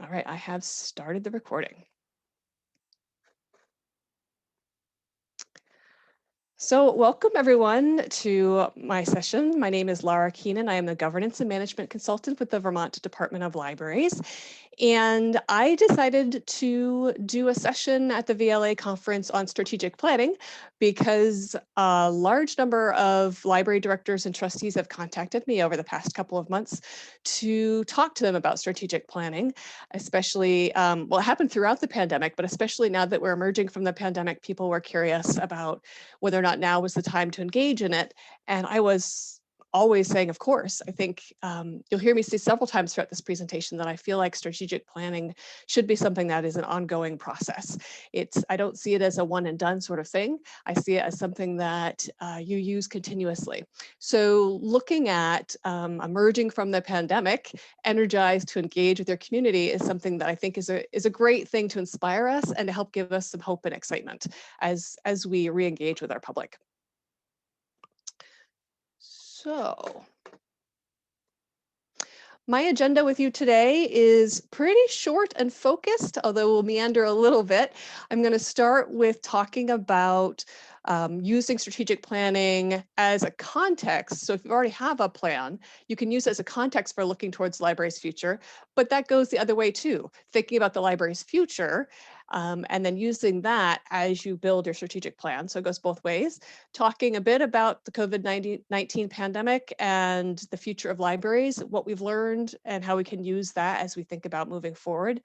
All right, I have started the recording. So welcome everyone to my session. My name is Lara Keenan. I am the Governance and Management Consultant with the Vermont Department of Libraries. And I decided to do a session at the VLA conference on strategic planning because a large number of library directors and trustees have contacted me over the past couple of months to talk to them about strategic planning, especially, well, it happened throughout the pandemic, but especially now that we're emerging from the pandemic, people were curious about whether or not now was the time to engage in it. And I was always saying, of course. I think you'll hear me say several times throughout this presentation that I feel like strategic planning should be something that is an ongoing process. I don't see it as a one and done sort of thing. I see it as something that you use continuously. So looking at emerging from the pandemic, energized to engage with your community is something that I think is a great thing to inspire us and to help give us some hope and excitement as we re-engage with our public. So my agenda with you today is pretty short and focused, although we'll meander a little bit. I'm going to start with talking about using strategic planning as a context. So if you already have a plan, you can use it as a context for looking towards the library's future, but that goes the other way too, thinking about the library's future and then using that as you build your strategic plan. So it goes both ways, talking a bit about the COVID-19 pandemic and the future of libraries, what we've learned and how we can use that as we think about moving forward.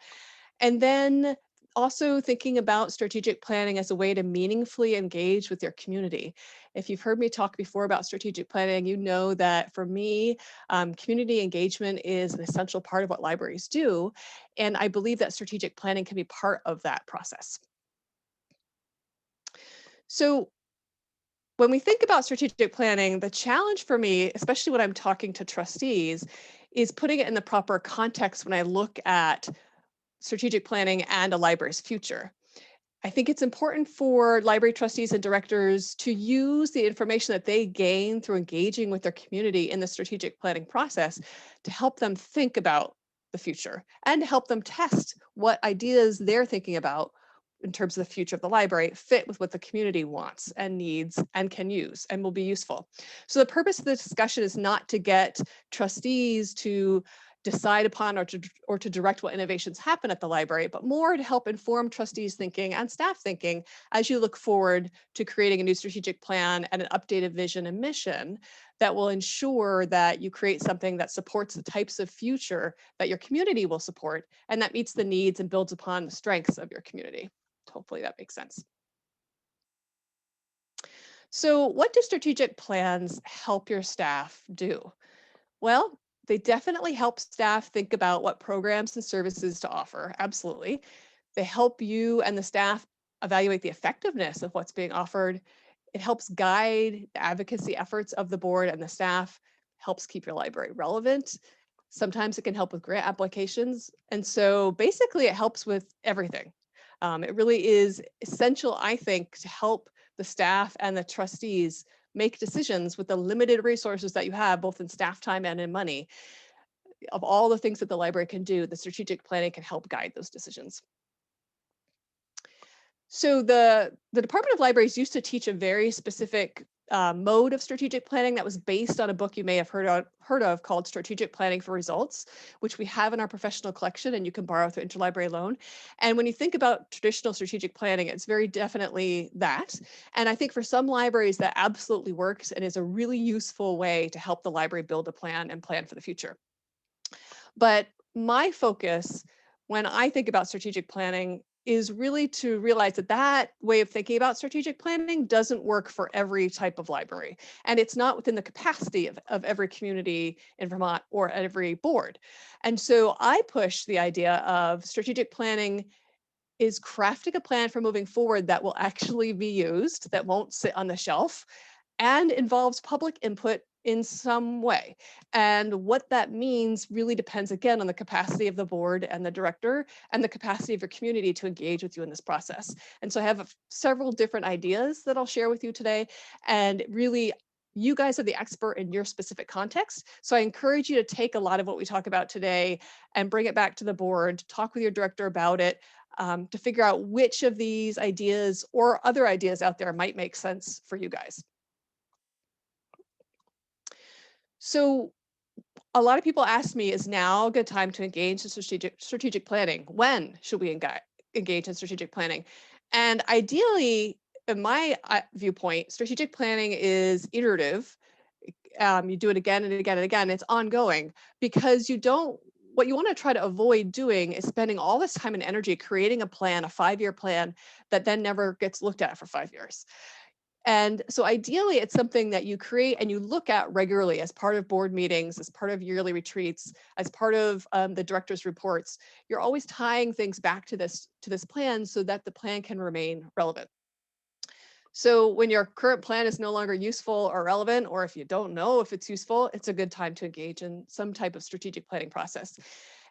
And then also thinking about strategic planning as a way to meaningfully engage with your community. If you've heard me talk before about strategic planning, you know that for me, community engagement is an essential part of what libraries do. And I believe that strategic planning can be part of that process. So when we think about strategic planning, the challenge for me, especially when I'm talking to trustees, is putting it in the proper context when I look at strategic planning and a library's future. I think it's important for library trustees and directors to use the information that they gain through engaging with their community in the strategic planning process to help them think about the future and to help them test what ideas they're thinking about in terms of the future of the library fit with what the community wants and needs and can use and will be useful. So the purpose of the discussion is not to get trustees to decide upon or to direct what innovations happen at the library, but more to help inform trustees thinking and staff thinking as you look forward to creating a new strategic plan and an updated vision and mission that will ensure that you create something that supports the types of future that your community will support and that meets the needs and builds upon the strengths of your community. Hopefully that makes sense. So what do strategic plans help your staff do? Well, they definitely help staff think about what programs and services to offer. Absolutely. They help you and the staff evaluate the effectiveness of what's being offered. It helps guide the advocacy efforts of the board and the staff, helps keep your library relevant. Sometimes it can help with grant applications. And so basically it helps with everything. It really is essential, I think, to help the staff and the trustees make decisions with the limited resources that you have, both in staff time and in money. Of all the things that the library can do, the strategic planning can help guide those decisions. So the Department of Libraries used to teach a very specific mode of strategic planning that was based on a book you may have heard of called Strategic Planning for Results, which we have in our professional collection and you can borrow through interlibrary loan. And when you think about traditional strategic planning, it's very definitely that. And I think for some libraries that absolutely works and is a really useful way to help the library build a plan and plan for the future. But my focus when I think about strategic planning is really to realize that that way of thinking about strategic planning doesn't work for every type of library. And it's not within the capacity of every community in Vermont or every board. And so I push the idea of strategic planning is crafting a plan for moving forward that will actually be used, that won't sit on the shelf, and involves public input in some way. And what that means really depends, again, on the capacity of the board and the director and the capacity of your community to engage with you in this process. And so I have several different ideas that I'll share with you today. And really, you guys are the expert in your specific context. So I encourage you to take a lot of what we talk about today and bring it back to the board, talk with your director about it, to figure out which of these ideas or other ideas out there might make sense for you guys. So a lot of people ask me, is now a good time to engage in strategic planning? When should we engage in strategic planning? And ideally, in my viewpoint, strategic planning is iterative. You do it again and again and again. It's ongoing because what you want to try to avoid doing is spending all this time and energy creating a plan, a 5-year plan that then never gets looked at for 5 years. And so ideally, it's something that you create and you look at regularly as part of board meetings, as part of yearly retreats, as part of the director's reports. You're always tying things back to this plan so that the plan can remain relevant. So when your current plan is no longer useful or relevant, or if you don't know if it's useful, it's a good time to engage in some type of strategic planning process.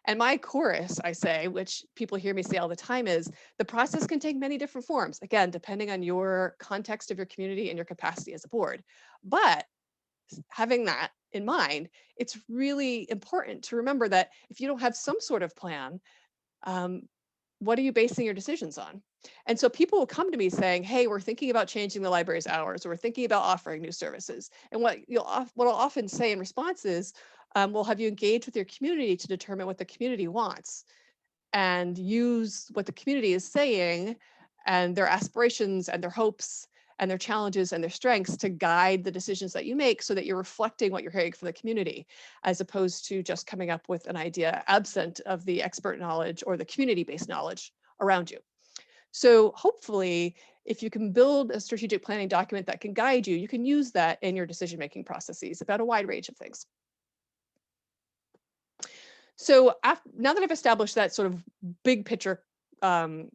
And my chorus, I say, which people hear me say all the time, is the process can take many different forms, again, depending on your context of your community and your capacity as a board. But having that in mind, it's really important to remember that if you don't have some sort of plan, what are you basing your decisions on? And so people will come to me saying, hey, we're thinking about changing the library's hours, or we're thinking about offering new services. And what I'll often say in response is, well, have you engaged with your community to determine what the community wants and use what the community is saying and their aspirations and their hopes and their challenges and their strengths to guide the decisions that you make so that you're reflecting what you're hearing from the community, as opposed to just coming up with an idea absent of the expert knowledge or the community-based knowledge around you. So hopefully, if you can build a strategic planning document that can guide you, you can use that in your decision-making processes about a wide range of things. So now that I've established that sort of big picture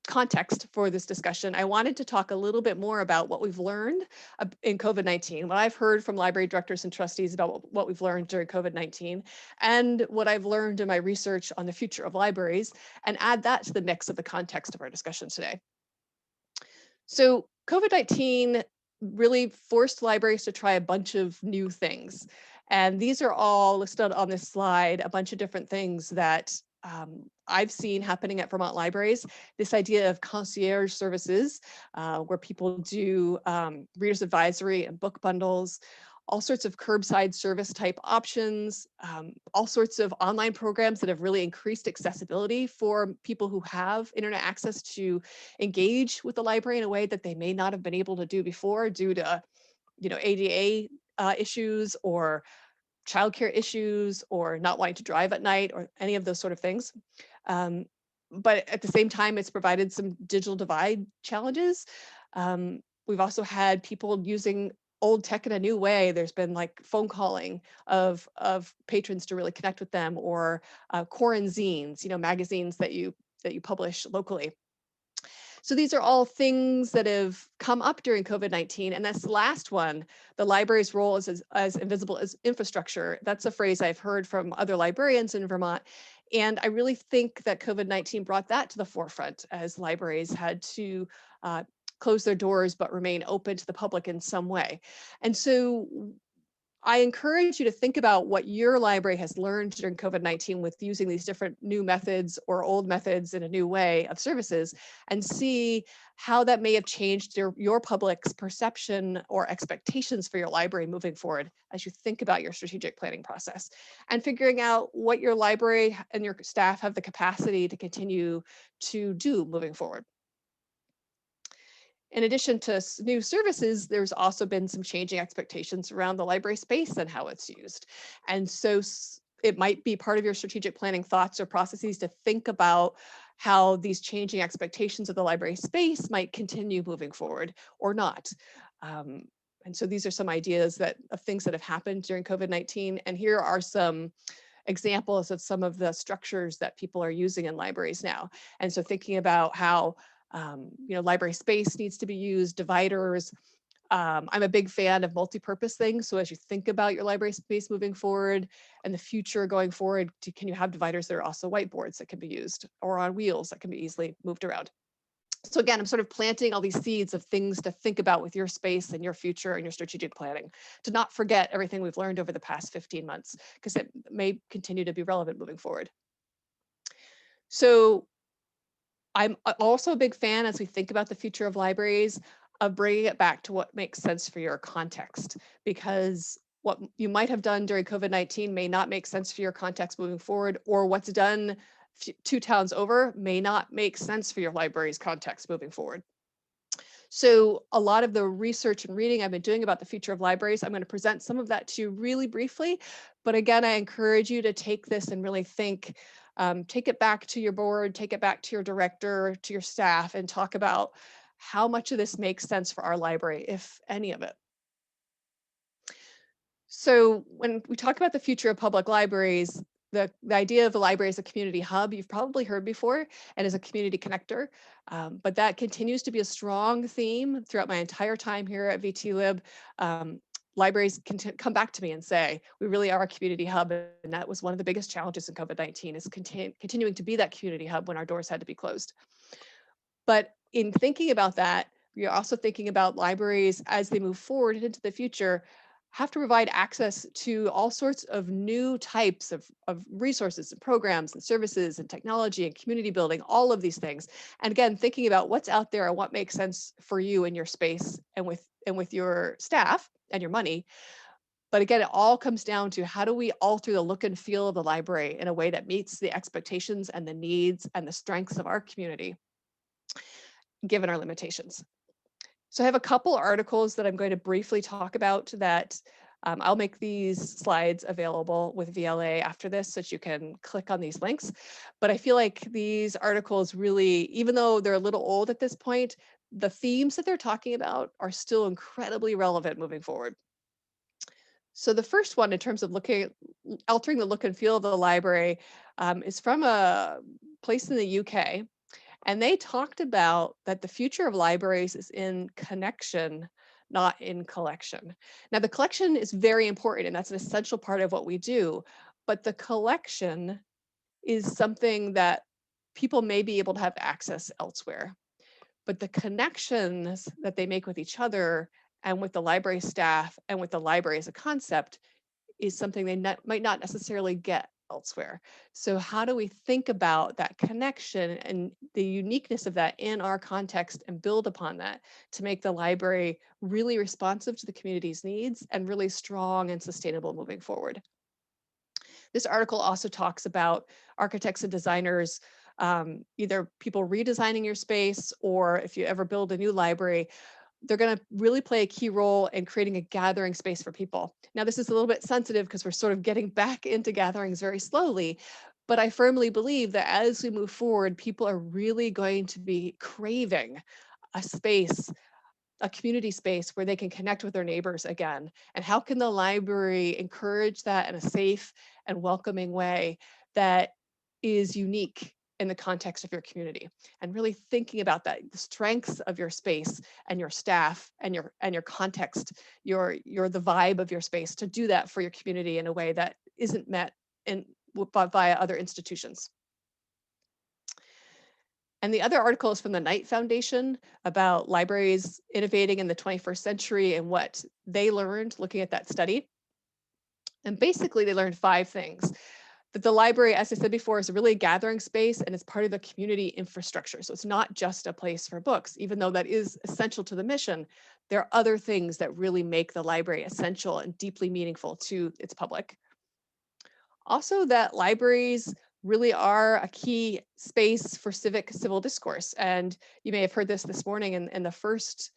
context for this discussion, I wanted to talk a little bit more about what we've learned in COVID-19, what I've heard from library directors and trustees about what we've learned during COVID-19, and what I've learned in my research on the future of libraries, and add that to the mix of the context of our discussion today. So COVID-19 really forced libraries to try a bunch of new things. And these are all listed on this slide, a bunch of different things that I've seen happening at Vermont libraries. This idea of concierge services, where people do reader's advisory and book bundles, all sorts of curbside service type options, all sorts of online programs that have really increased accessibility for people who have internet access to engage with the library in a way that they may not have been able to do before due to, ADA issues or childcare issues or not wanting to drive at night or any of those sort of things. But at the same time, it's provided some digital divide challenges. We've also had people using old tech in a new way. There's been like phone calling of patrons to really connect with them, or quaranzines, magazines that you publish locally. So these are all things that have come up during COVID-19. And this last one, the library's role is as invisible as infrastructure. That's a phrase I've heard from other librarians in Vermont. And I really think that COVID-19 brought that to the forefront as libraries had to close their doors but remain open to the public in some way. And so I encourage you to think about what your library has learned during COVID-19 with using these different new methods or old methods in a new way of services, and see how that may have changed your public's perception or expectations for your library moving forward as you think about your strategic planning process, and figuring out what your library and your staff have the capacity to continue to do moving forward. In addition to new services, there's also been some changing expectations around the library space and how it's used. And so it might be part of your strategic planning thoughts or processes to think about how these changing expectations of the library space might continue moving forward or not. And so these are some ideas of things that have happened during COVID-19. And here are some examples of some of the structures that people are using in libraries now. And so thinking about how library space needs to be used, dividers. I'm a big fan of multi-purpose things. So as you think about your library space moving forward and the future going forward, can you have dividers that are also whiteboards that can be used, or on wheels that can be easily moved around? So again, I'm sort of planting all these seeds of things to think about with your space and your future and your strategic planning, to not forget everything we've learned over the past 15 months, because it may continue to be relevant moving forward. So I'm also a big fan, as we think about the future of libraries, of bringing it back to what makes sense for your context, because what you might have done during COVID-19 may not make sense for your context moving forward, or what's done 2 towns over may not make sense for your library's context moving forward. So a lot of the research and reading I've been doing about the future of libraries, I'm going to present some of that to you really briefly. But again, I encourage you to take this and really think, take it back to your board, take it back to your director, to your staff, and talk about how much of this makes sense for our library, if any of it. So when we talk about the future of public libraries, the idea of the library as a community hub, you've probably heard before, and as a community connector, but that continues to be a strong theme throughout my entire time here at VTLib. Libraries can come back to me and say, we really are a community hub, and that was one of the biggest challenges in COVID-19, is continuing to be that community hub when our doors had to be closed. But in thinking about that, we are also thinking about libraries as they move forward into the future, have to provide access to all sorts of new types of resources and programs and services and technology and community building, all of these things. And again, thinking about what's out there and what makes sense for you in your space and with your staff and your money. But again, it all comes down to, how do we alter the look and feel of the library in a way that meets the expectations and the needs and the strengths of our community, given our limitations. So I have a couple articles that I'm going to briefly talk about that I'll make these slides available with VLA after this, so that you can click on these links. But I feel like these articles really, even though they're a little old at this point, the themes that they're talking about are still incredibly relevant moving forward. So the first one, in terms of altering the look and feel of the library, is from a place in the UK. And they talked about that the future of libraries is in connection, not in collection. Now, the collection is very important, and that's an essential part of what we do. But the collection is something that people may be able to have access elsewhere. But the connections that they make with each other and with the library staff and with the library as a concept is something they might not necessarily get elsewhere. So how do we think about that connection and the uniqueness of that in our context and build upon that to make the library really responsive to the community's needs and really strong and sustainable moving forward? This article also talks about architects and designers, either people redesigning your space, or if you ever build a new library, they're going to really play a key role in creating a gathering space for people. Now, this is a little bit sensitive because we're sort of getting back into gatherings very slowly, but I firmly believe that as we move forward, people are really going to be craving a space, a community space where they can connect with their neighbors again. And how can the library encourage that in a safe and welcoming way that is unique in the context of your community? And really thinking about that, the strengths of your space and your staff and your context, the vibe of your space, to do that for your community in a way that isn't met via other institutions. And the other article is from the Knight Foundation about libraries innovating in the 21st century and what they learned looking at that study. And basically, they learned 5 things. That the library, as I said before, is really a gathering space and it's part of the community infrastructure. So it's not just a place for books, even though that is essential to the mission. There are other things that really make the library essential and deeply meaningful to its public. Also, that libraries really are a key space for civil discourse. And you may have heard this morning in the first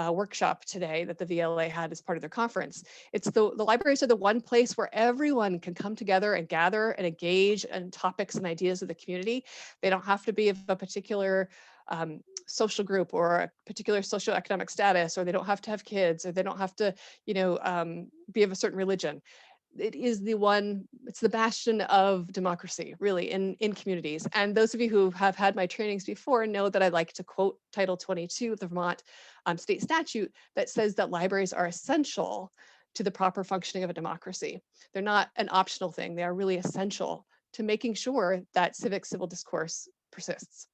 workshop today that the VLA had as part of their conference. It's the libraries are the one place where everyone can come together and gather and engage in topics and ideas of the community. They don't have to be of a particular social group or a particular socioeconomic status, or they don't have to have kids, or they don't have to, be of a certain religion. It is it's the bastion of democracy, really, in communities. And those of you who have had my trainings before know that I like to quote Title 22 of the Vermont state statute that says that libraries are essential to the proper functioning of a democracy. They're not an optional thing. They are really essential to making sure that civil discourse persists.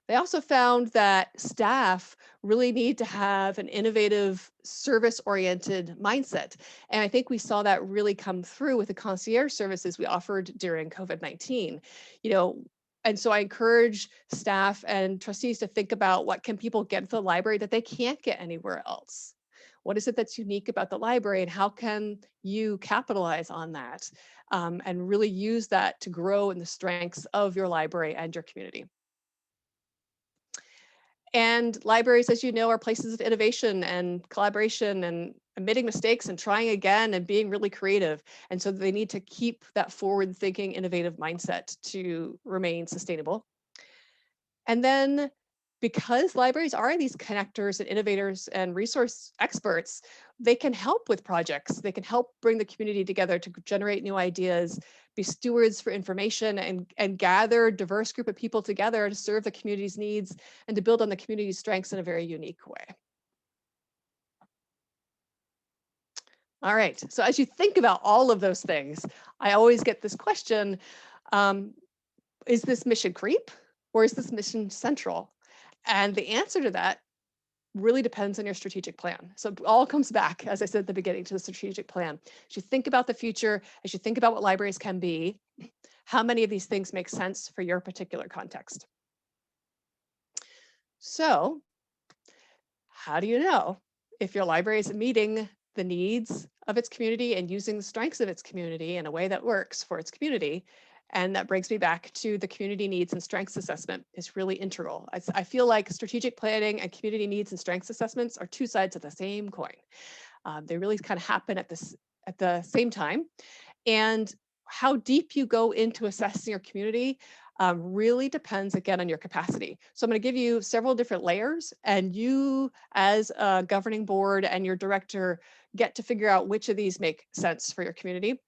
They also found that staff really need to have an innovative, service-oriented mindset. And I think we saw that really come through with the concierge services we offered during COVID-19. You know, and so I encourage staff and trustees to think about what can people get from the library that they can't get anywhere else. What is it that's unique about the library, and how can you capitalize on that and really use that to grow in the strengths of your library and your community? And libraries, as you know, are places of innovation and collaboration and admitting mistakes and trying again and being really creative. And so they need to keep that forward thinking, innovative mindset to remain sustainable. And then because libraries are these connectors and innovators and resource experts, they can help with projects. They can help bring the community together to generate new ideas, be stewards for information, and gather a diverse group of people together to serve the community's needs and to build on the community's strengths in a very unique way. All right, so as you think about all of those things, I always get this question, um, is this mission creep or is this mission central? And the answer to that really depends on your strategic plan. So it all comes back, as I said at the beginning, to the strategic plan. As you think about the future, as you think about what libraries can be, how many of these things make sense for your particular context? So how do you know if your library is meeting the needs of its community and using the strengths of its community in a way that works for its community? And that brings me back to the community needs and strengths assessment is really integral. I feel like strategic planning and community needs and strengths assessments are two sides of the same coin. They really kind of happen at the same time. And how deep you go into assessing your community really depends again on your capacity. So I'm going to give you several different layers, and you as a governing board and your director get to figure out which of these make sense for your community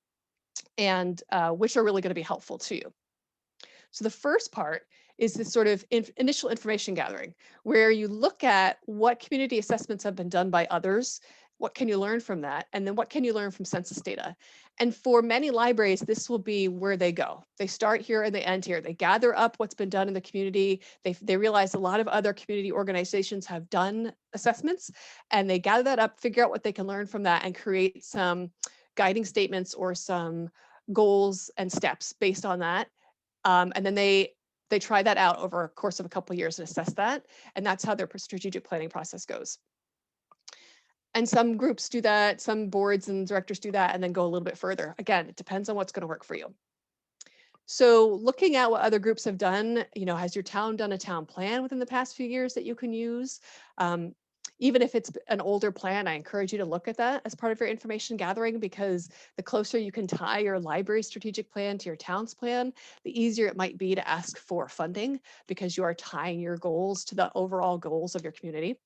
and which are really going to be helpful to you. So the first part is this sort of initial information gathering, where you look at what community assessments have been done by others, what can you learn from that, and then what can you learn from census data. And for many libraries, this will be where they go. They start here and they end here. They gather up what's been done in the community. They realize a lot of other community organizations have done assessments, and they gather that up, figure out what they can learn from that, and create some guiding statements or some goals and steps based on that. And then they try that out over a course of a couple of years and assess that. And that's how their strategic planning process goes. And some groups do that, some boards and directors do that, and then go a little bit further. Again, it depends on what's going to work for you. So looking at what other groups have done, has your town done a town plan within the past few years that you can use? Even if it's an older plan, I encourage you to look at that as part of your information gathering, because the closer you can tie your library strategic plan to your town's plan, the easier it might be to ask for funding, because you are tying your goals to the overall goals of your community.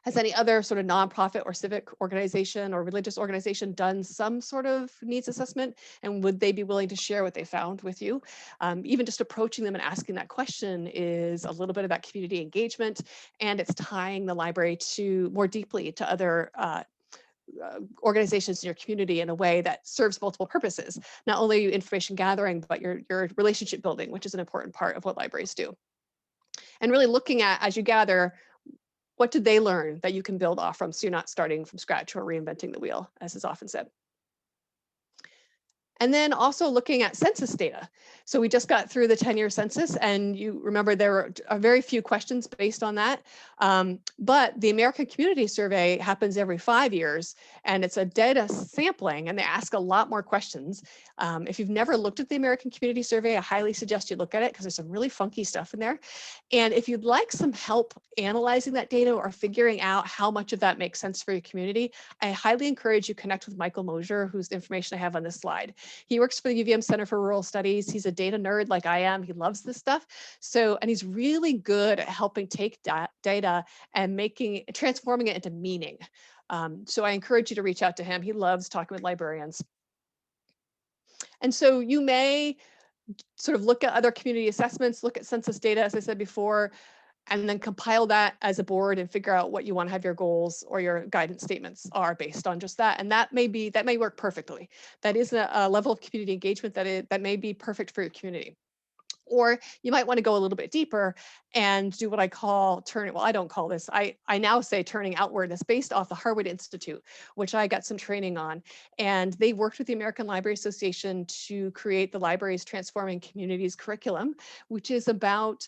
Has any other sort of nonprofit or civic organization or religious organization done some sort of needs assessment? And would they be willing to share what they found with you? Even just approaching them and asking that question is a little bit about community engagement, and it's tying the library to more deeply to other organizations in your community in a way that serves multiple purposes. Not only information gathering, but your relationship building, which is an important part of what libraries do. And really looking at, as you gather, what did they learn that you can build off from, so you're not starting from scratch or reinventing the wheel, as is often said. And then also looking at census data. So we just got through the 10-year census, and you remember there are very few questions based on that. But the American Community Survey happens every 5 years, and it's a data sampling, and they ask a lot more questions. If you've never looked at the American Community Survey, I highly suggest you look at it, because there's some really funky stuff in there. And if you'd like some help analyzing that data or figuring out how much of that makes sense for your community, I highly encourage you connect with Michael Mosier, whose information I have on this slide. He works for the UVM Center for Rural Studies. He's a data nerd like I am. He loves this stuff. And he's really good at helping take data and transforming it into meaning. So I encourage you to reach out to him. He loves talking with librarians. And so you may sort of look at other community assessments, look at census data, as I said before, and then compile that as a board and figure out what you want to have your goals or your guidance statements are based on just that. And that may work perfectly. That is a level of community engagement that may be perfect for your community. Or you might want to go a little bit deeper and do what I call well, I don't call this, I now say turning outward. It's based off the Harwood Institute, which I got some training on. And they worked with the American Library Association to create the Libraries Transforming Communities curriculum, which is about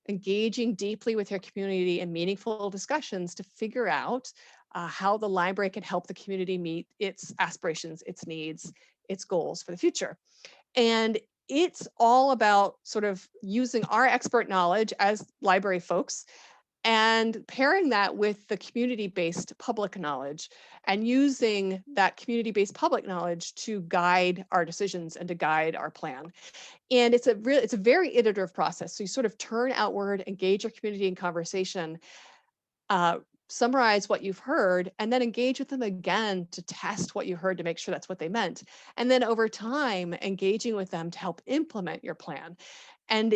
engaging deeply with your community in meaningful discussions to figure out how the library can help the community meet its aspirations, its needs, its goals for the future. And it's all about sort of using our expert knowledge as library folks and pairing that with the community-based public knowledge and using that community-based public knowledge to guide our decisions and to guide our plan. And it's a very iterative process. So you sort of turn outward, engage your community in conversation, uh, summarize what you've heard, and then engage with them again to test what you heard to make sure that's what they meant. And then over time, engaging with them to help implement your plan. And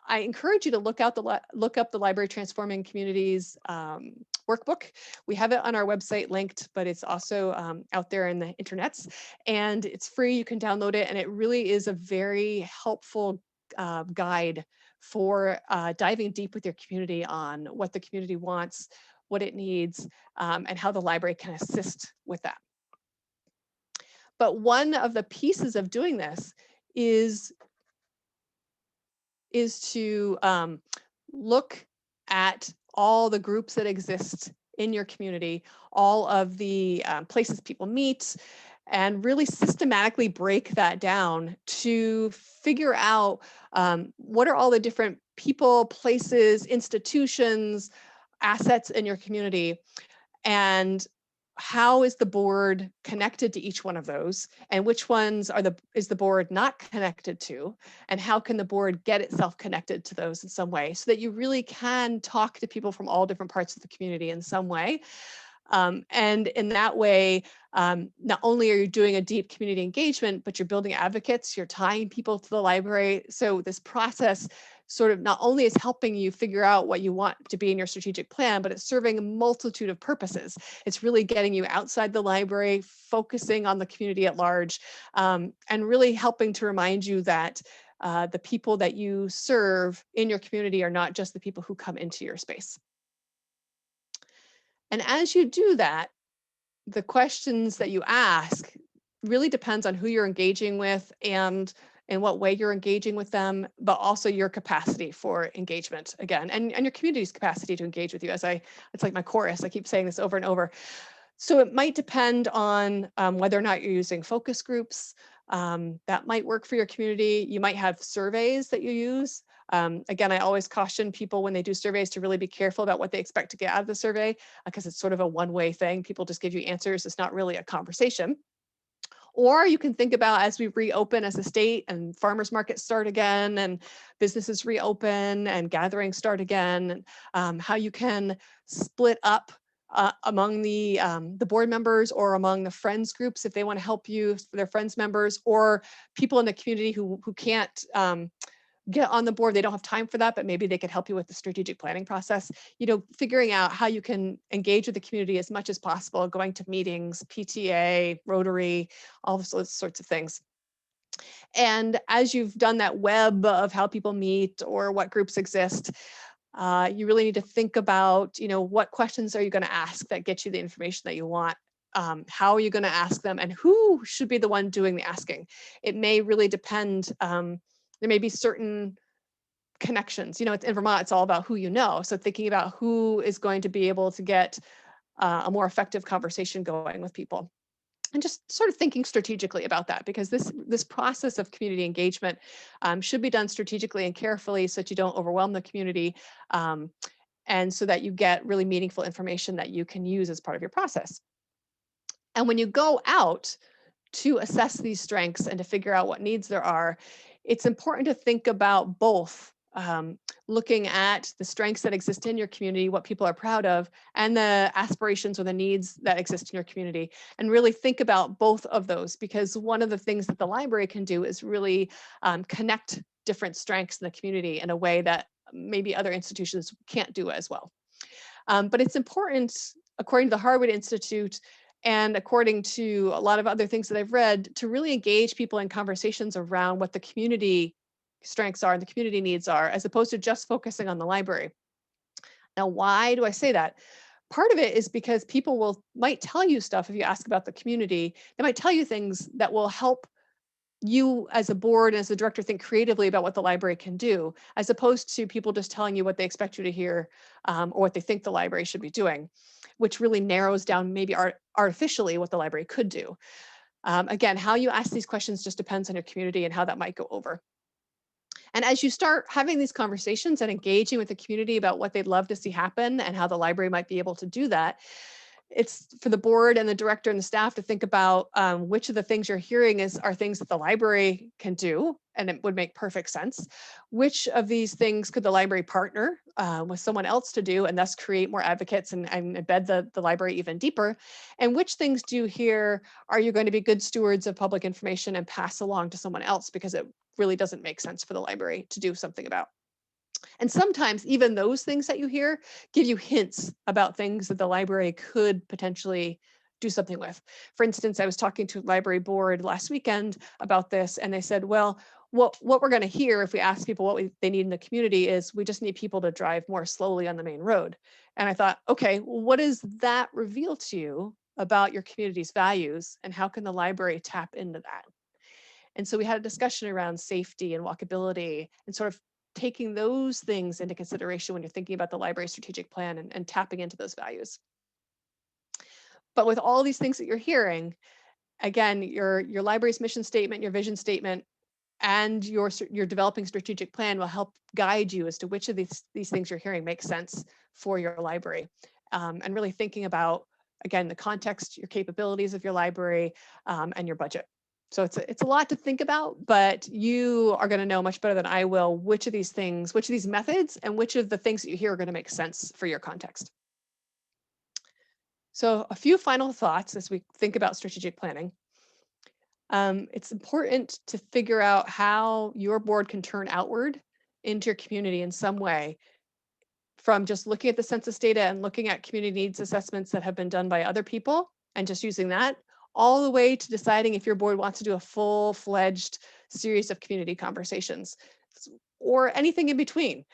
I encourage you to look up the Library Transforming Communities workbook. We have it on our website linked, but it's also out there in the internets, and it's free. You can download it, and it really is a very helpful guide for diving deep with your community on what the community wants, what it needs, and how the library can assist with that. But one of the pieces of doing this is to look at all the groups that exist in your community, all of the places people meet, and really systematically break that down to figure out what are all the different people, places, institutions, assets in your community, and how is the board connected to each one of those, and which ones is the board not connected to, and how can the board get itself connected to those in some way so that you really can talk to people from all different parts of the community in some way. And in that way, not only are you doing a deep community engagement, but you're building advocates, you're tying people to the library. So this process sort of not only is helping you figure out what you want to be in your strategic plan, but it's serving a multitude of purposes. It's really getting you outside the library, focusing on the community at large, and really helping to remind you that the people that you serve in your community are not just the people who come into your space. And as you do that, the questions that you ask really depends on who you're engaging with and in what way you're engaging with them, but also your capacity for engagement again, and your community's capacity to engage with you. It's like my chorus, I keep saying this over and over. So it might depend on whether or not you're using focus groups. That might work for your community. You might have surveys that you use. Again, I always caution people when they do surveys to really be careful about what they expect to get out of the survey, because it's sort of a one-way thing. People just give you answers. It's not really a conversation. Or you can think about, as we reopen as a state and farmers markets start again and businesses reopen and gatherings start again, how you can split up among the board members or among the friends groups if they want to help you, their friends members, or people in the community who can't get on the board. They don't have time for that, but maybe they could help you with the strategic planning process. You know, figuring out how you can engage with the community as much as possible, going to meetings, PTA, Rotary, all those sorts of things. And as you've done that web of how people meet or what groups exist, you really need to think about, you know, what questions are you going to ask that get you the information that you want? How are you going to ask them, and who should be the one doing the asking? It may really depend. There may be certain connections. You know, in Vermont, it's all about who you know. So thinking about who is going to be able to get a more effective conversation going with people. And just sort of thinking strategically about that, because this process of community engagement should be done strategically and carefully so that you don't overwhelm the community, and so that you get really meaningful information that you can use as part of your process. And when you go out to assess these strengths and to figure out what needs there are, it's important to think about both looking at the strengths that exist in your community, what people are proud of, and the aspirations or the needs that exist in your community, and really think about both of those, because one of the things that the library can do is really connect different strengths in the community in a way that maybe other institutions can't do as well. But it's important, according to the Harwood Institute, and according to a lot of other things that I've read, to really engage people in conversations around what the community strengths are and the community needs are, as opposed to just focusing on the library. Now, why do I say that? Part of it is because people might tell you stuff if you ask about the community. They might tell you things that will help you as a board, as a director, think creatively about what the library can do, as opposed to people just telling you what they expect you to hear or what they think the library should be doing, which really narrows down maybe artificially what the library could do. Again, how you ask these questions just depends on your community and how that might go over. And as you start having these conversations and engaging with the community about what they'd love to see happen and how the library might be able to do that, it's for the board and the director and the staff to think about which of the things you're hearing are things that the library can do, and it would make perfect sense. Which of these things could the library partner with someone else to do and thus create more advocates and embed the library even deeper? And which things do you hear are you going to be good stewards of public information and pass along to someone else because it really doesn't make sense for the library to do something about? And sometimes even those things that you hear give you hints about things that the library could potentially do something with. For instance, I was talking to a library board last weekend about this, and they said, well, what we're going to hear if we ask people what they need in the community is we just need people to drive more slowly on the main road. And I thought, okay, well, what does that reveal to you about your community's values, and how can the library tap into that? And so we had a discussion around safety and walkability and sort of taking those things into consideration when you're thinking about the library strategic plan and tapping into those values. But with all these things that you're hearing, again, your library's mission statement, your vision statement, and your developing strategic plan will help guide you as to which of these things you're hearing makes sense for your library. And really thinking about, again, the context, your capabilities of your library, and your budget. So it's a lot to think about, but you are going to know much better than I will which of these things, which of these methods, and which of the things that you hear are going to make sense for your context. So a few final thoughts as we think about strategic planning. It's important to figure out how your board can turn outward into your community in some way, from just looking at the census data and looking at community needs assessments that have been done by other people and just using that, all the way to deciding if your board wants to do a full-fledged series of community conversations or anything in between.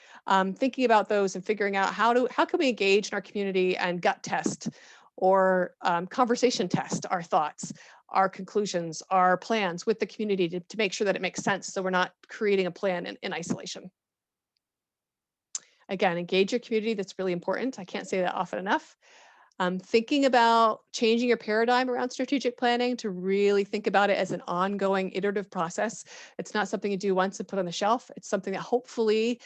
Thinking about those and figuring out how can we engage in our community and gut test or conversation test our thoughts, our conclusions, our plans with the community to make sure that it makes sense, so we're not creating a plan in isolation. Again, engage your community. That's really important. I can't say that often enough. Thinking about changing your paradigm around strategic planning to really think about it as an ongoing iterative process. It's not something you do once and put on the shelf. It's something that hopefully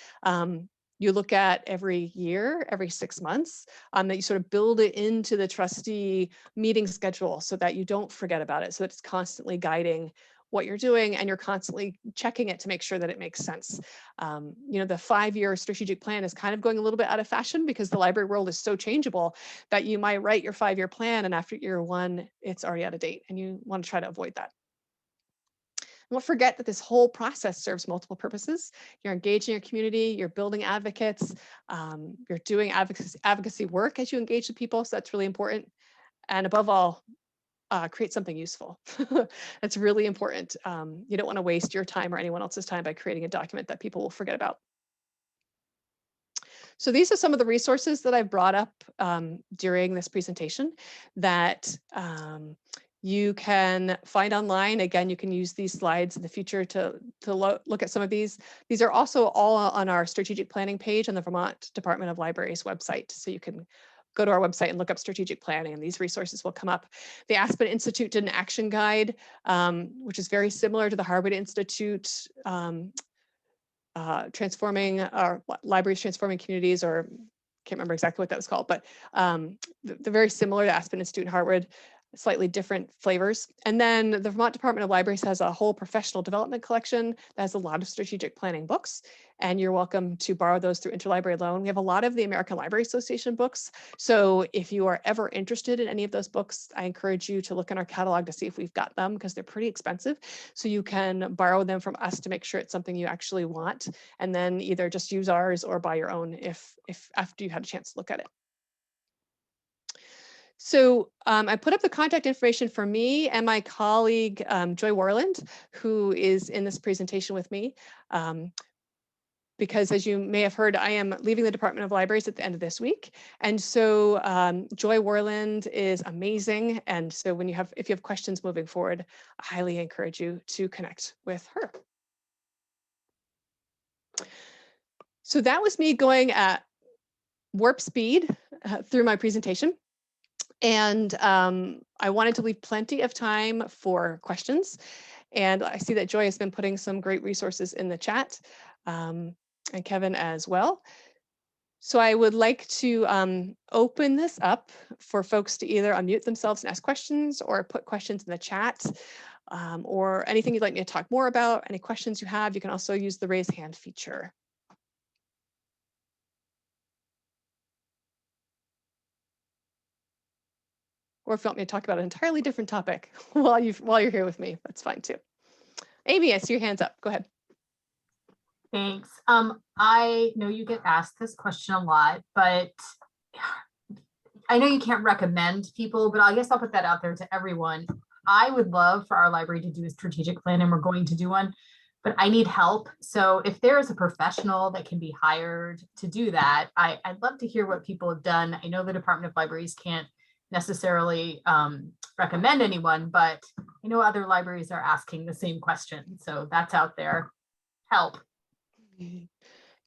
you look at every year, every 6 months, that you sort of build it into the trustee meeting schedule so that you don't forget about it, so that it's constantly guiding what you're doing and you're constantly checking it to make sure that it makes sense. You know, the 5-year strategic plan is kind of going a little bit out of fashion because the library world is so changeable that you might write your 5-year plan and after year 1, it's already out of date, and you want to try to avoid that. Don't forget that this whole process serves multiple purposes. You're engaging your community, you're building advocates, you're doing advocacy work as you engage with people, so that's really important. And above all, create something useful. That's really important. You don't want to waste your time or anyone else's time by creating a document that people will forget about. So these are some of the resources that I've brought up during this presentation that you can find online. Again, you can use these slides in the future to look at some of these. These are also all on our strategic planning page on the Vermont Department of Libraries website. So you can go to our website and look up strategic planning, and these resources will come up. The Aspen Institute did an action guide, which is very similar to the Harvard Institute transforming our libraries, transforming communities, or can't remember exactly what that was called, but they're very similar to Aspen Institute and Harvard, slightly different flavors. And then the Vermont Department of Libraries has a whole professional development collection that has a lot of strategic planning books, and you're welcome to borrow those through interlibrary loan. We have a lot of the American Library Association books, so if you are ever interested in any of those books, I encourage you to look in our catalog to see if we've got them, because they're pretty expensive. So you can borrow them from us to make sure it's something you actually want, and then either just use ours or buy your own if after you had a chance to look at it. So I put up the contact information for me and my colleague, Joy Warland, who is in this presentation with me. Because as you may have heard, I am leaving the Department of Libraries at the end of this week. And so Joy Warland is amazing. And so if you have questions moving forward, I highly encourage you to connect with her. So that was me going at warp speed through my presentation. And I wanted to leave plenty of time for questions. And I see that Joy has been putting some great resources in the chat, and Kevin as well. So I would like to open this up for folks to either unmute themselves and ask questions or put questions in the chat, or anything you'd like me to talk more about, any questions you have. You can also use the raise hand feature. Or if you want me to talk about an entirely different topic while you're here with me, that's fine too. Amy, I see your hands up. Go ahead. Thanks. I know you get asked this question a lot, but I know you can't recommend people, but I guess I'll put that out there to everyone. I would love for our library to do a strategic plan, and we're going to do one, but I need help. So if there is a professional that can be hired to do that, I'd love to hear what people have done. I know the Department of Libraries can't necessarily recommend anyone, but I know other libraries are asking the same question. So that's out there. Help.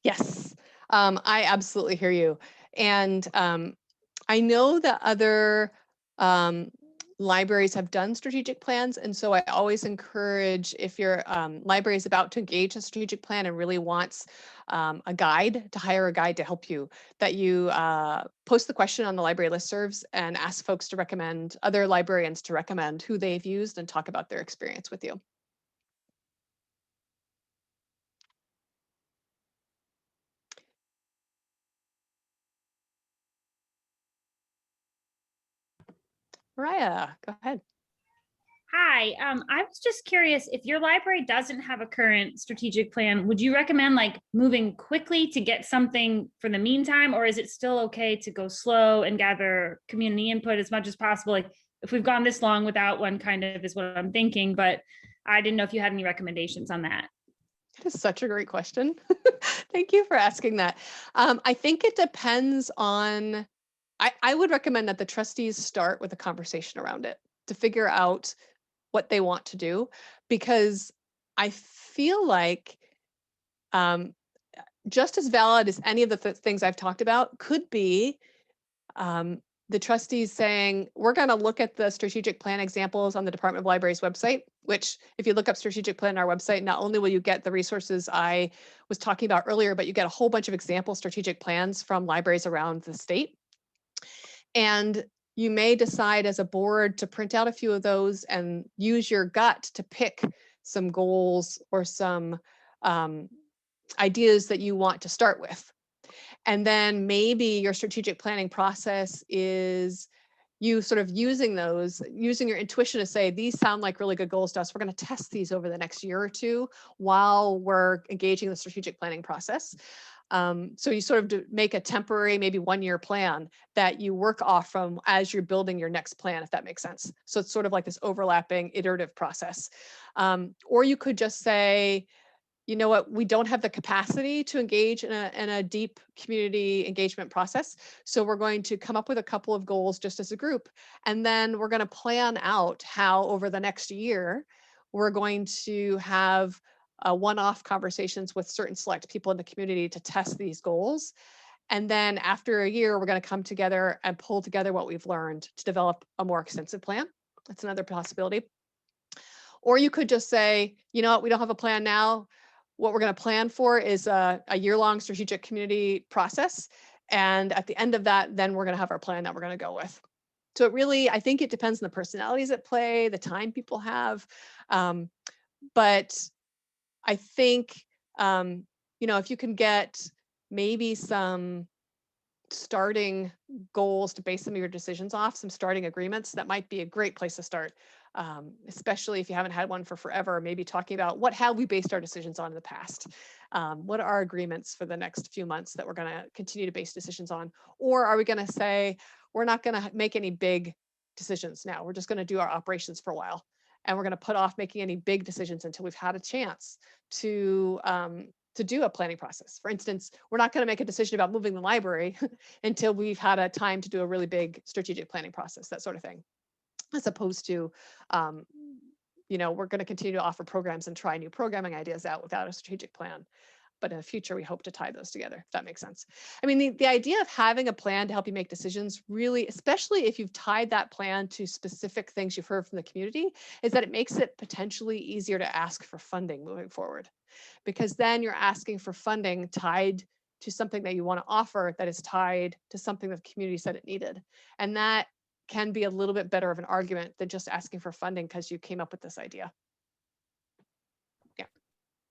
Yes, I absolutely hear you. And I know that other libraries have done strategic plans. And so I always encourage, if your library is about to engage in a strategic plan and really wants a guide, to hire a guide to help you, that you post the question on the library listservs and ask folks to recommend, other librarians to recommend who they've used and talk about their experience with you. Mariah, go ahead. Hi, I was just curious, if your library doesn't have a current strategic plan, would you recommend like moving quickly to get something for the meantime, or is it still okay to go slow and gather community input as much as possible? Like if we've gone this long without one, kind of is what I'm thinking, but I didn't know if you had any recommendations on that. That is such a great question. Thank you for asking that. I think it depends on, I would recommend that the trustees start with a conversation around it to figure out what they want to do, because I feel like just as valid as any of the things I've talked about could be the trustees saying, we're going to look at the strategic plan examples on the Department of Libraries website, which if you look up strategic plan on our website, not only will you get the resources I was talking about earlier, but you get a whole bunch of example strategic plans from libraries around the state. And you may decide as a board to print out a few of those and use your gut to pick some goals or some ideas that you want to start with. And then maybe your strategic planning process is you sort of using your intuition to say, these sound like really good goals to us. We're going to test these over the next year or two while we're engaging the strategic planning process. So you sort of make a temporary, maybe 1-year plan that you work off from as you're building your next plan, if that makes sense. So it's sort of like this overlapping iterative process. Or you could just say, you know what, we don't have the capacity to engage in a deep community engagement process. So we're going to come up with a couple of goals just as a group. And then we're going to plan out how over the next year, we're going to have one-off conversations with certain select people in the community to test these goals. And then after a year, we're going to come together and pull together what we've learned to develop a more extensive plan. That's another possibility. Or you could just say, you know what, we don't have a plan now. What we're going to plan for is a year-long strategic community process. And at the end of that, then we're going to have our plan that we're going to go with. So it really, I think it depends on the personalities at play, the time people have. But I think, you know, if you can get maybe some starting goals to base some of your decisions off, some starting agreements, that might be a great place to start. especially if you haven't had one for forever, maybe talking about what have we based our decisions on in the past? What are our agreements for the next few months that we're going to continue to base decisions on? Or are we going to say, we're not going to make any big decisions now. We're just going to do our operations for a while. And we're going to put off making any big decisions until we've had a chance to do a planning process. For instance, we're not going to make a decision about moving the library until we've had a time to do a really big strategic planning process, that sort of thing. As opposed to, you know, we're going to continue to offer programs and try new programming ideas out without a strategic plan. But in the future, we hope to tie those together, if that makes sense. I mean, the idea of having a plan to help you make decisions really, especially if you've tied that plan to specific things you've heard from the community, is that it makes it potentially easier to ask for funding moving forward. Because then you're asking for funding tied to something that you want to offer that is tied to something that the community said it needed. And that can be a little bit better of an argument than just asking for funding because you came up with this idea. Yeah.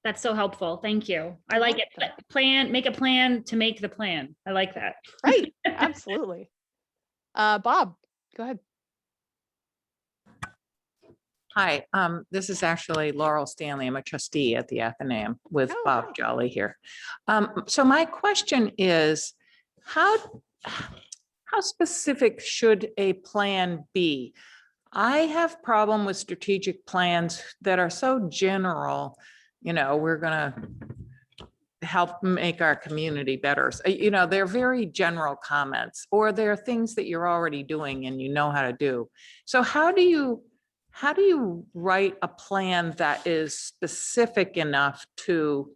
That's so helpful. Thank you. I like it. Make a plan to make the plan. I like that. Right. Absolutely. Bob, go ahead. Hi, this is actually Laurel Stanley. I'm a trustee at the Athenaeum with Bob Jolly here. So my question is, how specific should a plan be? I have problem with strategic plans that are so general, you know, we're gonna help make our community better. So, you know, they're very general comments, or they're things that you're already doing and you know how to do. So how do you write a plan that is specific enough to,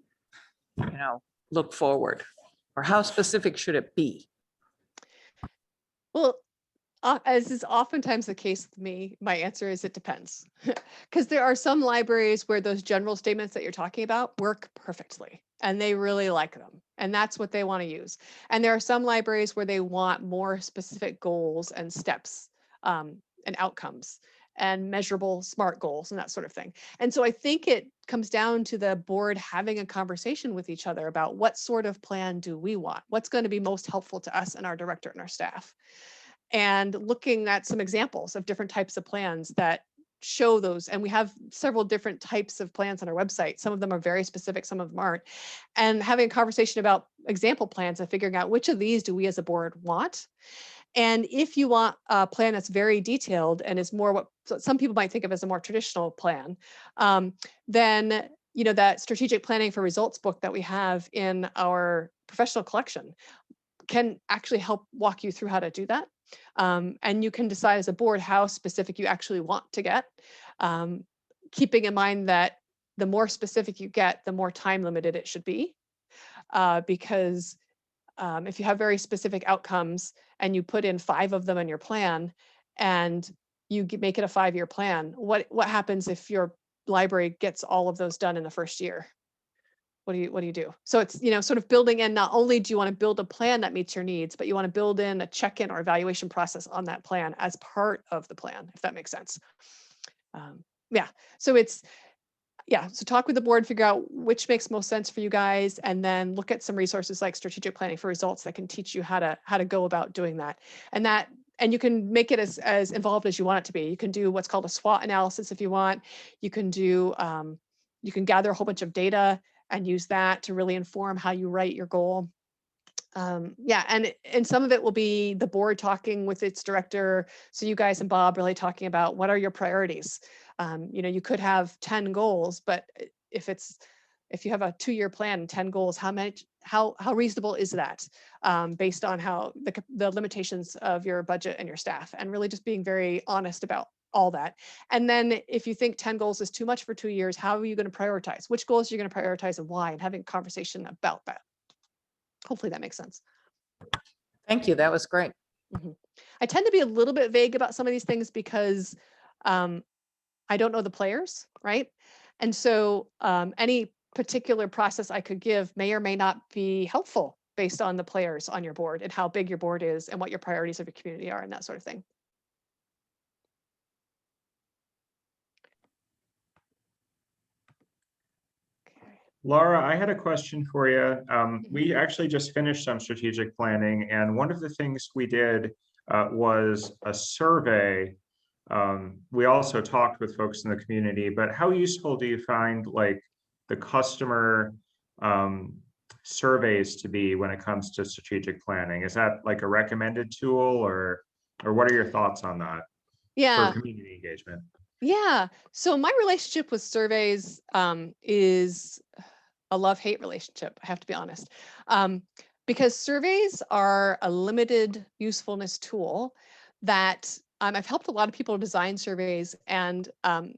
you know, look forward? Or how specific should it be? Well, as is oftentimes the case with me, my answer is it depends. Because there are some libraries where those general statements that you're talking about work perfectly, and they really like them, and that's what they want to use. And there are some libraries where they want more specific goals and steps and outcomes and measurable SMART goals and that sort of thing. And so I think it comes down to the board having a conversation with each other about what sort of plan do we want? What's going to be most helpful to us and our director and our staff? And looking at some examples of different types of plans that show those. And we have several different types of plans on our website. Some of them are very specific, some of them aren't. And having a conversation about example plans and figuring out which of these do we as a board want. And if you want a plan that's very detailed and is more what some people might think of as a more traditional plan, then, you know, that strategic planning for results book that we have in our professional collection can actually help walk you through how to do that. And you can decide as a board how specific you actually want to get, keeping in mind that the more specific you get, the more time limited it should be, because if you have very specific outcomes and you put in 5 of them in your plan and you make it a 5-year plan, what happens if your library gets all of those done in the first year? What do you do? So it's, you know, sort of building in, not only do you want to build a plan that meets your needs, but you want to build in a check-in or evaluation process on that plan as part of the plan, if that makes sense. Yeah, so it's, so talk with the board, figure out which makes most sense for you guys, and then look at some resources like strategic planning for results that can teach you how to go about doing that. And you can make it as involved as you want it to be. You can do what's called a SWOT analysis if you want. You can do, you can gather a whole bunch of data and use that to really inform how you write your goal. And some of it will be the board talking with its director. So you guys and Bob really talking about what are your priorities. You know, you could have 10 goals, but if you have a 2-year plan and 10 goals, how reasonable is that based on how the limitations of your budget and your staff, and really just being very honest about all that. And then if you think 10 goals is too much for 2 years, how are you going to prioritize? Which goals are you going to prioritize and why? And having a conversation about that. Hopefully that makes sense. Thank you. That was great. Mm-hmm. I tend to be a little bit vague about some of these things because I don't know the players, right? And so any particular process I could give may or may not be helpful based on the players on your board and how big your board is and what your priorities of your community are and that sort of thing. Laura, I had a question for you. We actually just finished some strategic planning, and one of the things we did was a survey we also talked with folks in the community, but how useful do you find like the customer surveys to be when it comes to strategic planning? Is that like a recommended tool, or what are your thoughts on that Yeah. for community engagement? Yeah. So my relationship with surveys is a love-hate relationship, I have to be honest. Because surveys are a limited usefulness tool that I've helped a lot of people design surveys, and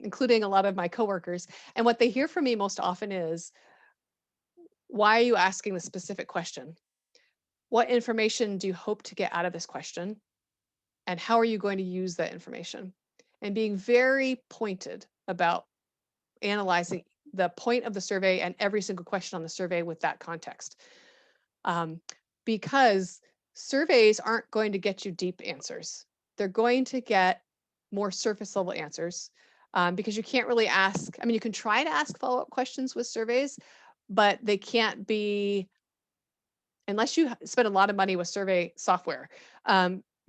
including a lot of my coworkers. And what they hear from me most often is, why are you asking the specific question? What information do you hope to get out of this question? And how are you going to use that information? And being very pointed about analyzing the point of the survey and every single question on the survey with that context. Because surveys aren't going to get you deep answers. They're going to get more surface level answers, because you can't really ask, I mean, you can try to ask follow-up questions with surveys, but they can't be, unless you spend a lot of money with survey software,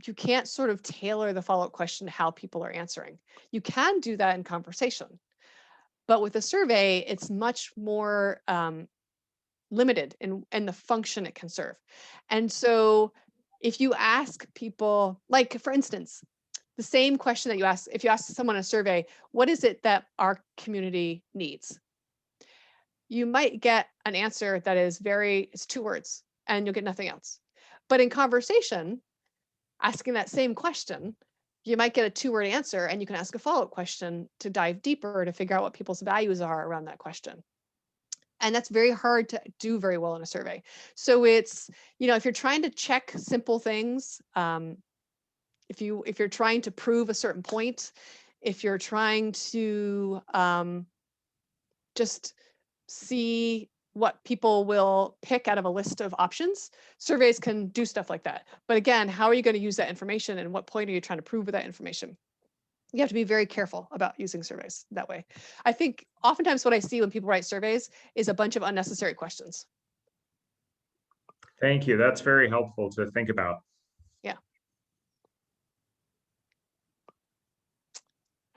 you can't sort of tailor the follow-up question to how people are answering. You can do that in conversation, but with a survey, it's much more limited in the function it can serve. And so if you ask people, like for instance, the same question that you ask, if you ask someone in a survey, what is it that our community needs? You might get an answer that is it's 2 words, and you'll get nothing else. But in conversation, asking that same question, you might get a 2-word answer, and you can ask a follow-up question to dive deeper to figure out what people's values are around that question. And that's very hard to do very well in a survey. So it's, if you're trying to check simple things, if you're trying to prove a certain point, if you're trying to just see what people will pick out of a list of options, surveys can do stuff like that. But again, how are you going to use that information, and what point are you trying to prove with that information? You have to be very careful about using surveys that way. I think oftentimes what I see when people write surveys is a bunch of unnecessary questions. Thank you. That's very helpful to think about. Yeah.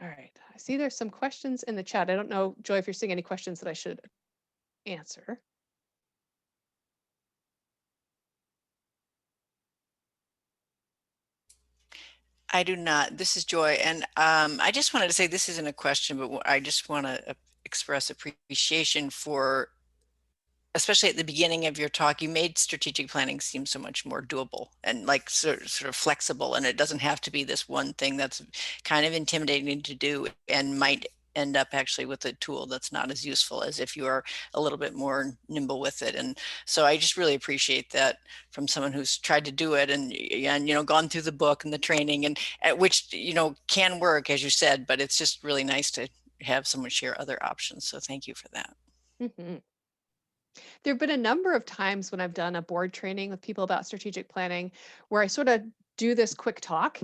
All right. I see there's some questions in the chat. I don't know, Joy, if you're seeing any questions that I should answer. I do not. This is Joy. And I just wanted to say, this isn't a question, but I just want to express appreciation for, especially at the beginning of your talk, you made strategic planning seem so much more doable and like sort of flexible. And it doesn't have to be this one thing that's kind of intimidating to do and might end up actually with a tool that's not as useful as if you are a little bit more nimble with it. And so I just really appreciate that from someone who's tried to do it and gone through the book and the training, and which can work, as you said, but it's just really nice to have someone share other options. So thank you for that. Mm-hmm. There have been a number of times when I've done a board training with people about strategic planning where I sort of do this quick talk,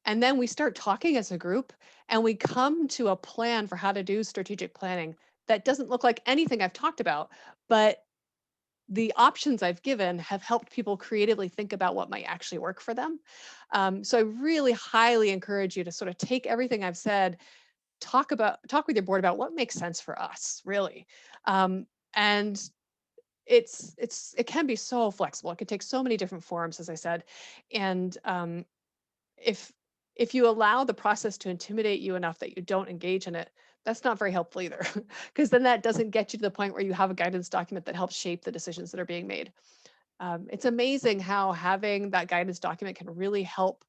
and then we start talking as a group, and we come to a plan for how to do strategic planning that doesn't look like anything I've talked about, but the options I've given have helped people creatively think about what might actually work for them. So I really highly encourage you to sort of take everything I've said, talk with your board about what makes sense for us, really. And it can be so flexible. It can take so many different forms, as I said. And if you allow the process to intimidate you enough that you don't engage in it, that's not very helpful either, because then that doesn't get you to the point where you have a guidance document that helps shape the decisions that are being made. It's amazing how having that guidance document can really help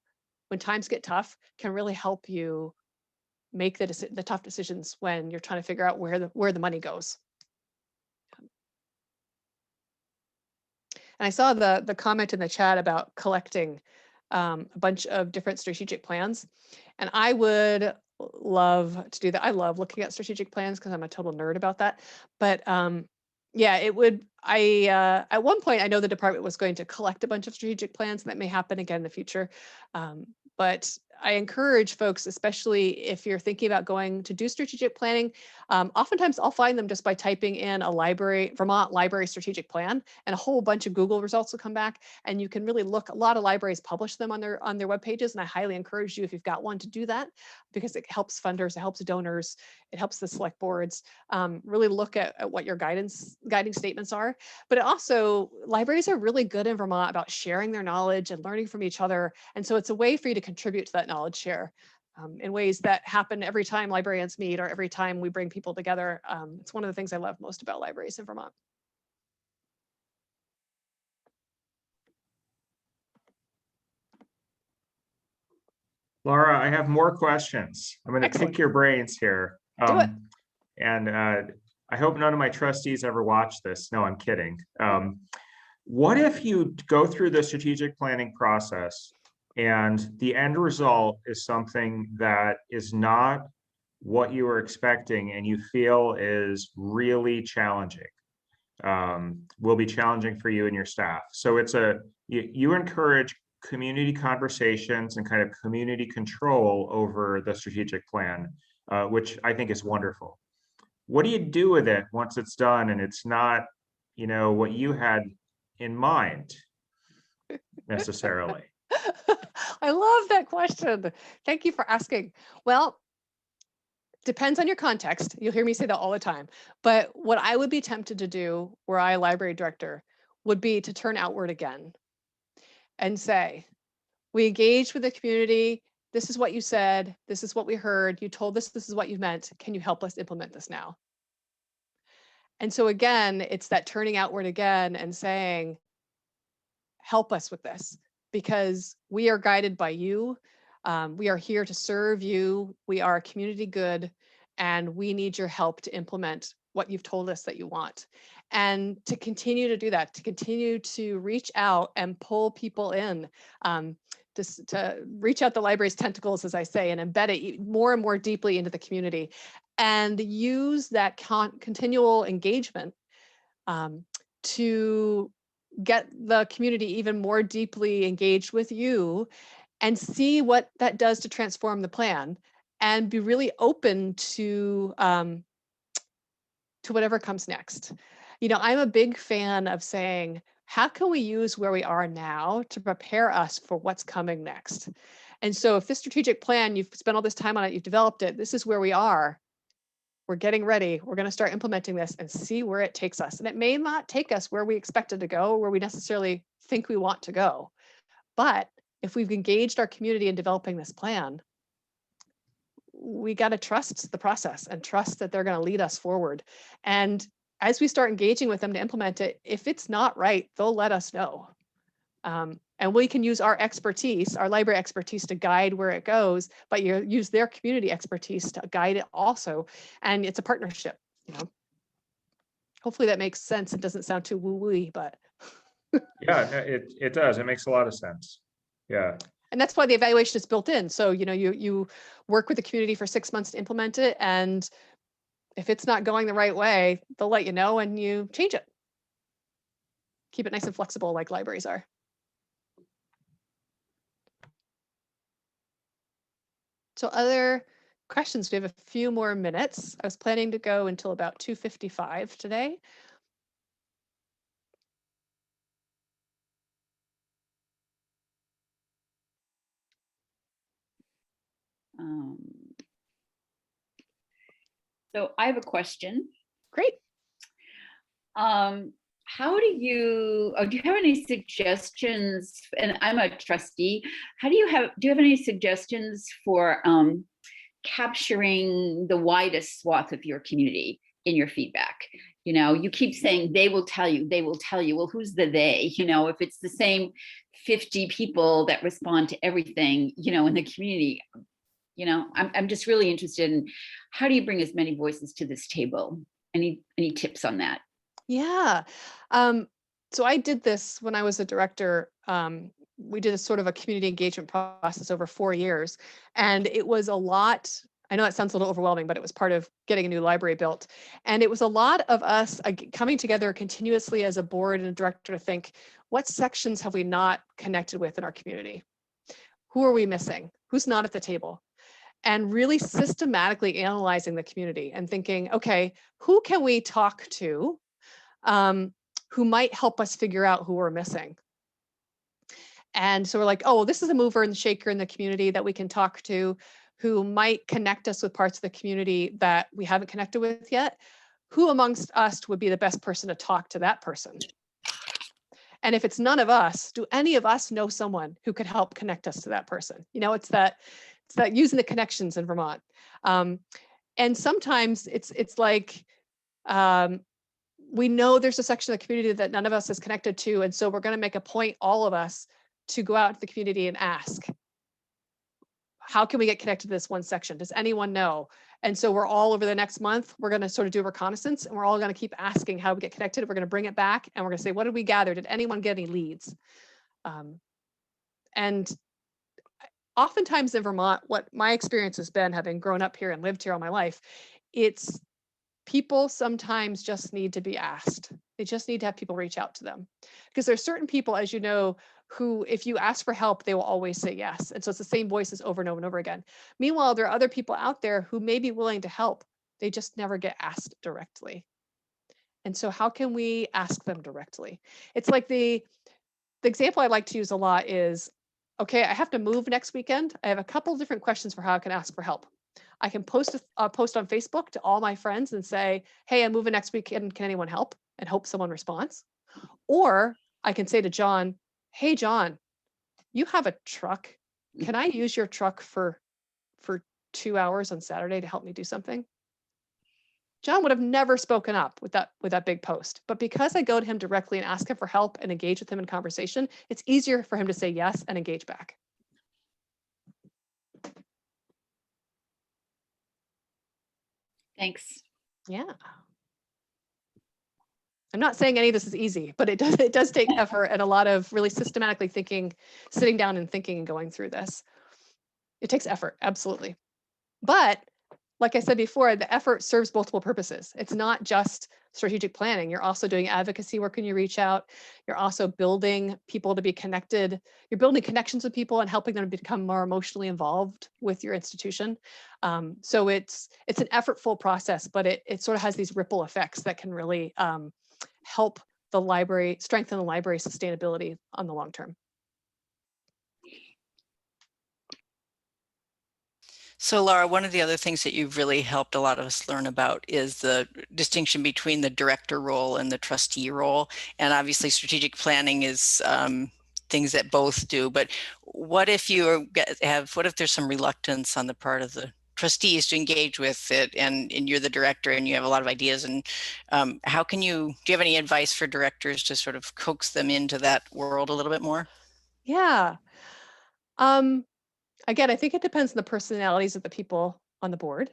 when times get tough, can really help you make the tough decisions when you're trying to figure out where the money goes. And I saw the comment in the chat about collecting a bunch of different strategic plans, and I would love to do that. I love looking at strategic plans because I'm a total nerd about that. But yeah, it would. At one point, I know the department was going to collect a bunch of strategic plans, and that may happen again in the future. But I encourage folks, especially if you're thinking about going to do strategic planning, Oftentimes I'll find them just by typing in Vermont Library Strategic Plan, and a whole bunch of Google results will come back, and you can really look. A lot of libraries publish them on their web pages, and I highly encourage you, if you've got one, to do that, because it helps funders, it helps donors, it helps the select boards really look at what your guiding statements are. But it also, libraries are really good in Vermont about sharing their knowledge and learning from each other, and so it's a way for you to contribute to that knowledge share. In ways that happen every time librarians meet or every time we bring people together. It's one of the things I love most about libraries in Vermont. Laura, I have more questions. I'm going to Excellent. pick your brains here. Do it. And I hope none of my trustees ever watch this. No, I'm kidding. What if you go through the strategic planning process and the end result is something that is not what you were expecting and you feel is really challenging, will be challenging for you and your staff? So it's you encourage community conversations and kind of community control over the strategic plan, which I think is wonderful. What do you do with it once it's done and it's not, what you had in mind necessarily? I love that question. Thank you for asking. Well, depends on your context. You'll hear me say that all the time. But what I would be tempted to do, were I library director, would be to turn outward again and say, we engaged with the community. This is what you said. This is what we heard. You told us this is what you meant. Can you help us implement this now? And so again, it's that turning outward again and saying, help us with this, because we are guided by you. We are here to serve you. We are a community good, and we need your help to implement what you've told us that you want. And to continue to do that, to continue to reach out and pull people in, to reach out the library's tentacles, as I say, and embed it more and more deeply into the community, and use that continual engagement to get the community even more deeply engaged with you, and see what that does to transform the plan, and be really open to whatever comes next. I'm a big fan of saying, how can we use where we are now to prepare us for what's coming next? And so if this strategic plan, you've spent all this time on it, you've developed it, this is where we are. We're getting ready. We're going to start implementing this and see where it takes us. And it may not take us where we expected to go, where we necessarily think we want to go. But if we've engaged our community in developing this plan, we got to trust the process and trust that they're going to lead us forward. And as we start engaging with them to implement it, if it's not right, they'll let us know. And we can use our expertise, our library expertise, to guide where it goes, but you use their community expertise to guide it also. And it's a partnership, Hopefully that makes sense. It doesn't sound too woo-woo, but. Yeah, it does. It makes a lot of sense. Yeah. And that's why the evaluation is built in. So, you work with the community for 6 months to implement it. And if it's not going the right way, they'll let you know and you change it. Keep it nice and flexible like libraries are. So other questions? We have a few more minutes. I was planning to go until about 2:55 today. So I have a question. Great. How do you have any suggestions? And I'm a trustee. Do you have any suggestions for capturing the widest swath of your community in your feedback? You keep saying they will tell you. Well, who's the they? If it's the same 50 people that respond to everything, in the community, I'm just really interested in how do you bring as many voices to this table? Any tips on that? Yeah. So I did this when I was a director. We did a sort of a community engagement process over 4 years, and it was a lot. I know that sounds a little overwhelming, but it was part of getting a new library built. And it was a lot of us coming together continuously as a board and a director to think, what sections have we not connected with in our community? Who are we missing? Who's not at the table? and really systematically analyzing the community and thinking, okay, who can we talk to who might help us figure out who we're missing? And so we're like, oh, well, this is a mover and shaker in the community that we can talk to, who might connect us with parts of the community that we haven't connected with yet. Who amongst us would be the best person to talk to that person? And if it's none of us, do any of us know someone who could help connect us to that person? You know, it's that using the connections in Vermont. And sometimes it's like, we know there's a section of the community that none of us is connected to. And so we're going to make a point, all of us, to go out to the community and ask, how can we get connected to this one section? Does anyone know? And so we're all over the next month, we're going to sort of do a reconnaissance, and we're all going to keep asking how we get connected. We're going to bring it back and we're going to say, what did we gather? Did anyone get any leads? And oftentimes in Vermont, what my experience has been, having grown up here and lived here all my life, it's people sometimes just need to be asked. They just need to have people reach out to them. Because there's certain people, as you know, who, if you ask for help, they will always say yes. And so it's the same voices over and over and over again. Meanwhile, there are other people out there who may be willing to help. They just never get asked directly. And so how can we ask them directly? It's like the example I like to use a lot is, okay, I have to move next weekend. I have a couple of different questions for how I can ask for help. I can post a post on Facebook to all my friends and say, hey, I'm moving next weekend. Can anyone help? And hope someone responds. Or I can say to John, hey, John, you have a truck. Can I use your truck for 2 hours on Saturday to help me do something? John would have never spoken up with that big post. But because I go to him directly and ask him for help and engage with him in conversation, it's easier for him to say yes and engage back. Thanks. Yeah. I'm not saying any of this is easy, but it does take effort and a lot of really systematically thinking, sitting down and thinking and going through this. It takes effort, absolutely. But like I said before, the effort serves multiple purposes. It's not just strategic planning. You're also doing advocacy work when you reach out. You're also building people to be connected. You're building connections with people and helping them to become more emotionally involved with your institution. So it's an effortful process, but it sort of has these ripple effects that can really help the library, strengthen the library sustainability on the long term. So Lara, one of the other things that you've really helped a lot of us learn about is the distinction between the director role and the trustee role. And obviously strategic planning is things that both do, but what if what if there's some reluctance on the part of the trustees to engage with it, and you're the director and you have a lot of ideas, and do you have any advice for directors to sort of coax them into that world a little bit more? Yeah. Again, I think it depends on the personalities of the people on the board.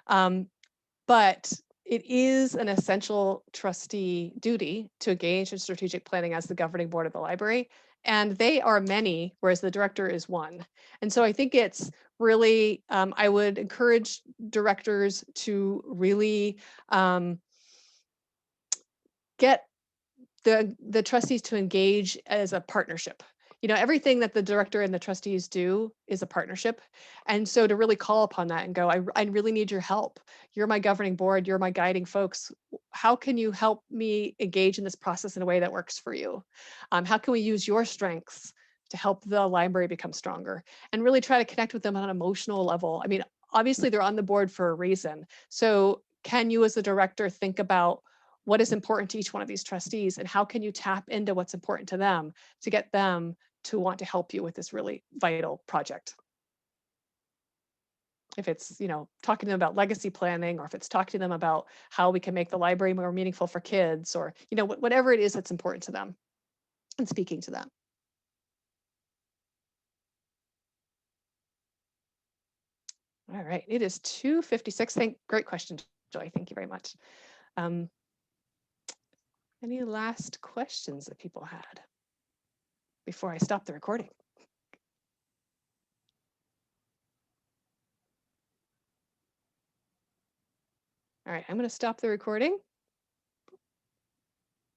But it is an essential trustee duty to engage in strategic planning as the governing board of the library. And they are many, whereas the director is one. And so I think it's really, I would encourage directors to really get the trustees to engage as a partnership. You know, everything that the director and the trustees do is a partnership. And so to really call upon that and go, I really need your help. You're my governing board, you're my guiding folks. How can you help me engage in this process in a way that works for you? How can we use your strengths to help the library become stronger? And really try to connect with them on an emotional level. I mean, obviously they're on the board for a reason. So can you as a director think about what is important to each one of these trustees and how can you tap into what's important to them to get them to want to help you with this really vital project? If it's, you know, talking to them about legacy planning, or if it's talking to them about how we can make the library more meaningful for kids, or, you know, whatever it is that's important to them, and speaking to them. All right, it is 2:56. Great question, Joy. Thank you very much. Any last questions that people had before I stop the recording? All right, I'm going to stop the recording.